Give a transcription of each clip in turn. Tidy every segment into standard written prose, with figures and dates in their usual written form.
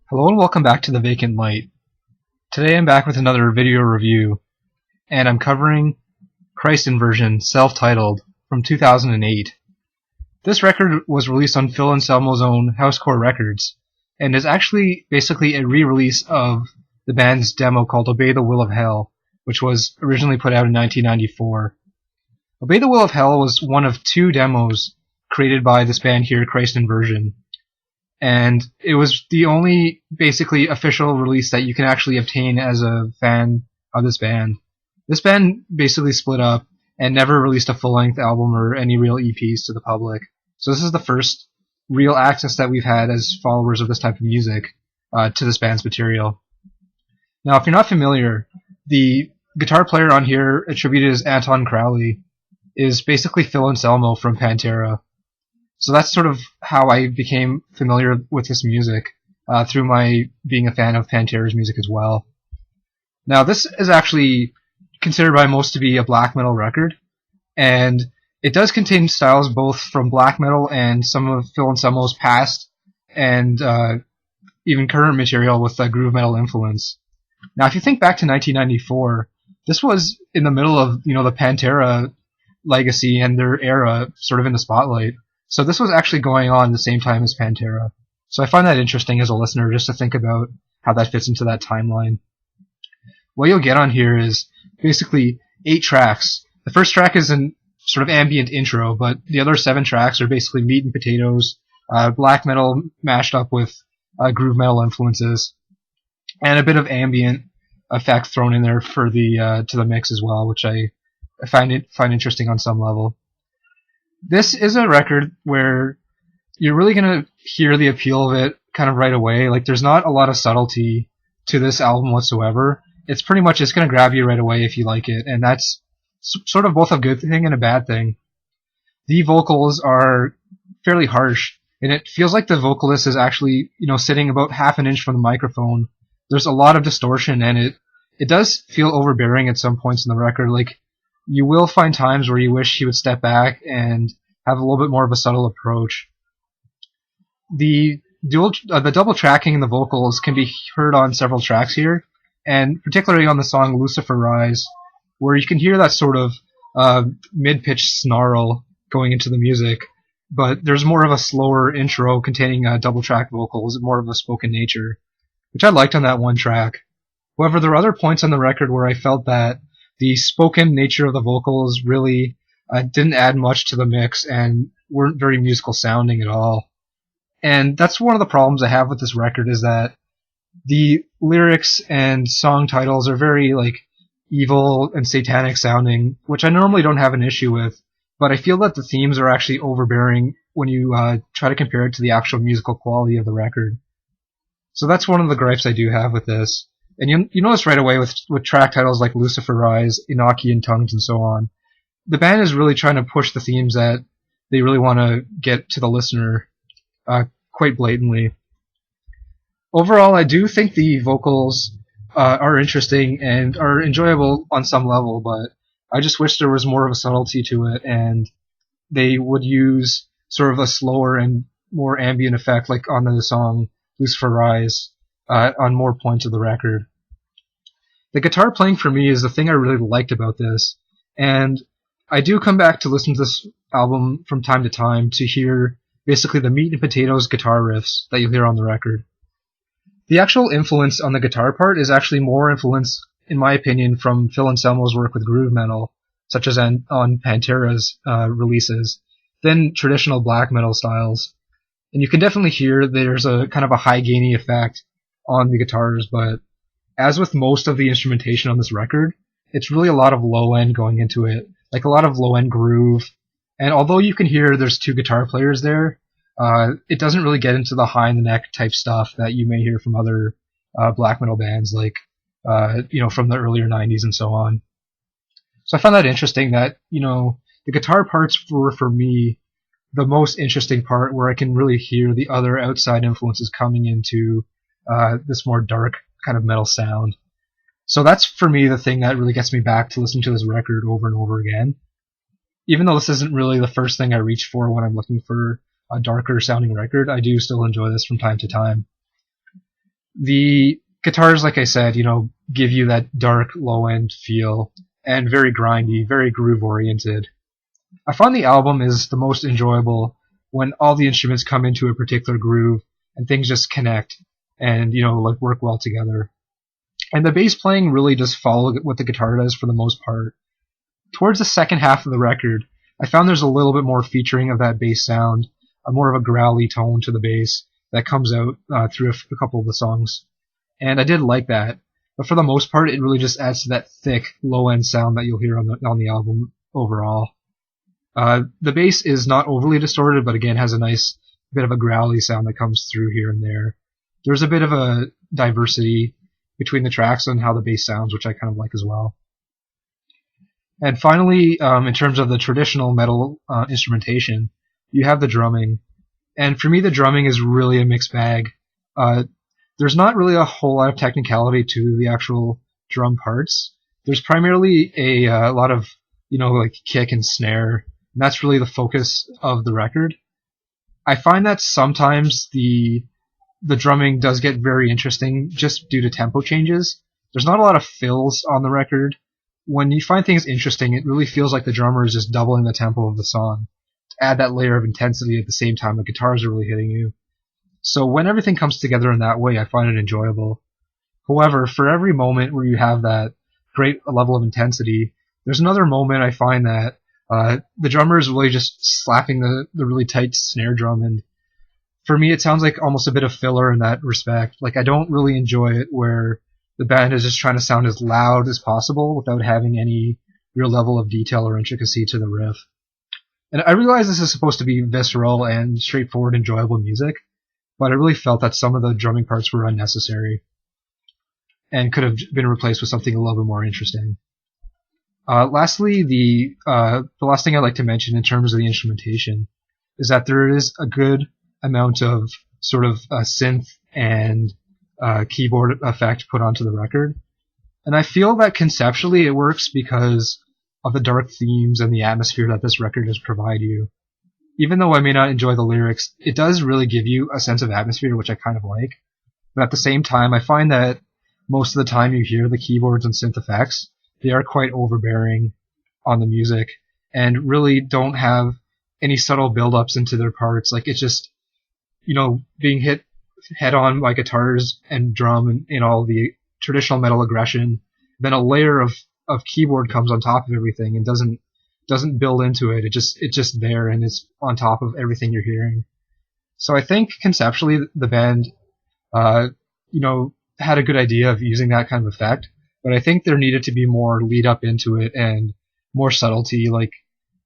Hello and welcome back to The Vacant Light. Today I'm back with another video review, and I'm covering Christ Inversion, self-titled, from 2008. This record was released on Phil Anselmo's own Housecore Records, and is actually basically a re-release of the band's demo called Obey the Will of Hell, which was originally put out in 1994. Obey the Will of Hell was one of two demos created by this band here, Christ Inversion. And it was the only basically official release that you can actually obtain as a fan of this band. This band basically split up and never released a full-length album or any real EPs to the public. So this is the first real access that we've had as followers of this type of music to this band's material. Now, if you're not familiar, the guitar player on here, attributed as Anton Crowley, is basically Phil Anselmo from Pantera. So that's sort of how I became familiar with this music, through my being a fan of Pantera's music as well. Now, this is actually considered by most to be a black metal record, and it does contain styles both from black metal and some of Phil Anselmo's past and even current material with a groove metal influence. Now, if you think back to 1994, this was in the middle of the Pantera legacy and their era, sort of in the spotlight. So this was actually going on at the same time as Pantera. So I find that interesting as a listener, just to think about how that fits into that timeline. What you'll get on here is basically 8 tracks. The first track is an sort of ambient intro, but the other 7 tracks are basically meat and potatoes, black metal mashed up with groove metal influences, and a bit of ambient effect thrown in there for the to the mix as well, which I find interesting on some level. This is a record where you're really going to hear the appeal of it kind of right away. Like, there's not a lot of subtlety to this album whatsoever. It's pretty much just going to grab you right away if you like it, and that's sort of both a good thing and a bad thing. The vocals are fairly harsh, and it feels like the vocalist is actually, sitting about half an inch from the microphone. There's a lot of distortion, and it does feel overbearing at some points in the record. Like, you will find times where you wish he would step back and have a little bit more of a subtle approach. The double tracking in the vocals can be heard on several tracks here, and particularly on the song Lucifer Rise, where you can hear that sort of mid-pitched snarl going into the music, but there's more of a slower intro containing double track vocals, more of a spoken nature, which I liked on that one track. However, there are other points on the record where I felt that the spoken nature of the vocals really didn't add much to the mix and weren't very musical sounding at all. And that's one of the problems I have with this record, is that the lyrics and song titles are very evil and satanic sounding, which I normally don't have an issue with, but I feel that the themes are actually overbearing when you try to compare it to the actual musical quality of the record. So that's one of the gripes I do have with this. And you notice right away with track titles like Lucifer Rise, Enochian Tongues, and so on, the band is really trying to push the themes that they really want to get to the listener quite blatantly. Overall, I do think the vocals are interesting and are enjoyable on some level, but I just wish there was more of a subtlety to it, and they would use sort of a slower and more ambient effect, like on the song Lucifer Rise, on more points of the record. The guitar playing for me is the thing I really liked about this, and I do come back to listen to this album from time to time to hear basically the meat and potatoes guitar riffs that you'll hear on the record. The actual influence on the guitar part is actually more influence, in my opinion, from Phil Anselmo's work with groove metal, such as on Pantera's releases, than traditional black metal styles. And you can definitely hear there's a kind of a high gainy effect on the guitars, but as with most of the instrumentation on this record, it's really a lot of low end going into it, like a lot of low end groove. And although you can hear there's 2 guitar players there, it doesn't really get into the high in the neck type stuff that you may hear from other black metal bands, like from the earlier 90s and so on. So I found that interesting that the guitar parts were, for me, the most interesting part, where I can really hear the other outside influences coming into this more dark kind of metal sound. So that's, for me, the thing that really gets me back to listening to this record over and over again. Even though this isn't really the first thing I reach for when I'm looking for a darker sounding record, I do still enjoy this from time to time. The guitars, like I said, give you that dark low end feel and very grindy, very groove oriented. I find the album is the most enjoyable when all the instruments come into a particular groove and things just connect and like work well together. And the bass playing really just follow what the guitar does for the most part. Towards the second half of the record, I found there's a little bit more featuring of that bass sound, a more of a growly tone to the bass that comes out through a couple of the songs. And I did like that. But for the most part, it really just adds to that thick, low-end sound that you'll hear on the album overall. The bass is not overly distorted, but again has a nice bit of a growly sound that comes through here and there. There's a bit of a diversity between the tracks on how the bass sounds, which I kind of like as well. And finally, in terms of the traditional metal instrumentation, you have the drumming. And for me, the drumming is really a mixed bag. There's not really a whole lot of technicality to the actual drum parts. There's primarily a lot of, like kick and snare. And that's really the focus of the record. I find that sometimes the drumming does get very interesting just due to tempo changes. There's not a lot of fills on the record. When you find things interesting, it really feels like the drummer is just doubling the tempo of the song to add that layer of intensity at the same time the guitars are really hitting you. So when everything comes together in that way, I find it enjoyable. However, for every moment where you have that great level of intensity, there's another moment I find that the drummer is really just slapping the really tight snare drum, and for me it sounds like almost a bit of filler in that respect. Like I don't really enjoy it where the band is just trying to sound as loud as possible without having any real level of detail or intricacy to the riff. And I realize this is supposed to be visceral and straightforward, enjoyable music, but I really felt that some of the drumming parts were unnecessary and could have been replaced with something a little bit more interesting. Lastly, the last thing I'd like to mention in terms of the instrumentation is that there is a good amount of sort of synth and keyboard effect put onto the record. And I feel that conceptually it works because of the dark themes and the atmosphere that this record does provide you. Even though I may not enjoy the lyrics, it does really give you a sense of atmosphere, which I kind of like. But at the same time, I find that most of the time you hear the keyboards and synth effects, they are quite overbearing on the music and really don't have any subtle build-ups into their parts. Like it's just, being hit head on by guitars and drum and all the traditional metal aggression. Then a layer of keyboard comes on top of everything and doesn't build into it. It's just there and it's on top of everything you're hearing. So I think conceptually the band, had a good idea of using that kind of effect, but I think there needed to be more lead up into it and more subtlety, like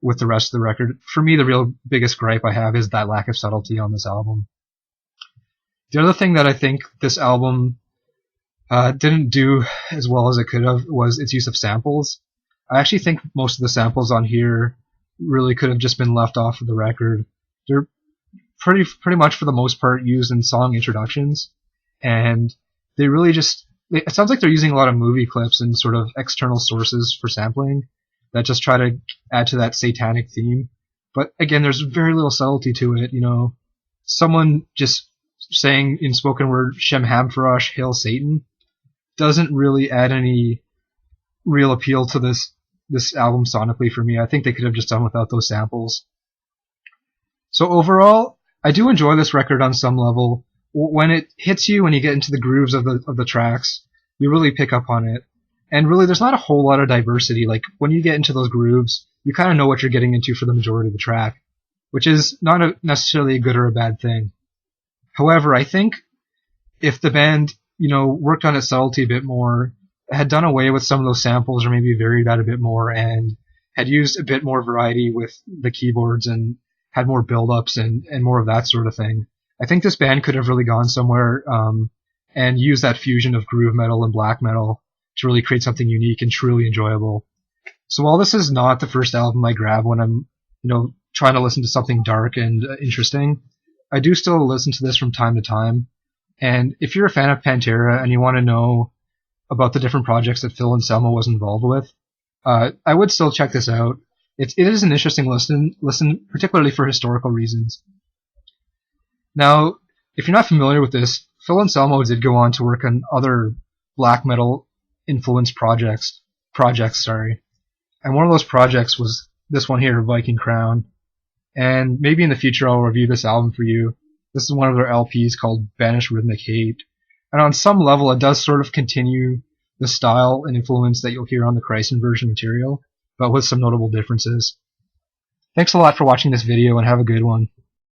with the rest of the record. For me, the real biggest gripe I have is that lack of subtlety on this album. The other thing that I think this album didn't do as well as it could have was its use of samples. I actually think most of the samples on here really could have just been left off of the record. They're pretty much for the most part used in song introductions, and they really just, it sounds like they're using a lot of movie clips and sort of external sources for sampling that just try to add to that satanic theme. But again, there's very little subtlety to it. Someone just saying in spoken word Shem Hamfarash, Hail Satan, doesn't really add any real appeal to this album sonically for me. I think they could have just done without those samples. So overall, I do enjoy this record on some level. When it hits you, when you get into the grooves of the tracks, you really pick up on it. And really, there's not a whole lot of diversity. Like, when you get into those grooves, you kind of know what you're getting into for the majority of the track, which is not necessarily a good or a bad thing. However, I think if the band, worked on its subtlety a bit more, had done away with some of those samples or maybe varied that a bit more and had used a bit more variety with the keyboards and had more build-ups and more of that sort of thing, I think this band could have really gone somewhere and used that fusion of groove metal and black metal to really create something unique and truly enjoyable. So while this is not the first album I grab when I'm, trying to listen to something dark and interesting, I do still listen to this from time to time. And if you're a fan of Pantera and you want to know about the different projects that Phil Anselmo was involved with, I would still check this out. It is an interesting listen, particularly for historical reasons. Now, if you're not familiar with this, Phil Anselmo did go on to work on other black metal influenced projects. And one of those projects was this one here, Viking Crown. And maybe in the future I'll review this album for you. This is one of their LPs called Banished Rhythmic Hate. And on some level it does sort of continue the style and influence that you'll hear on the Christ Inversion material, but with some notable differences. Thanks a lot for watching this video and have a good one.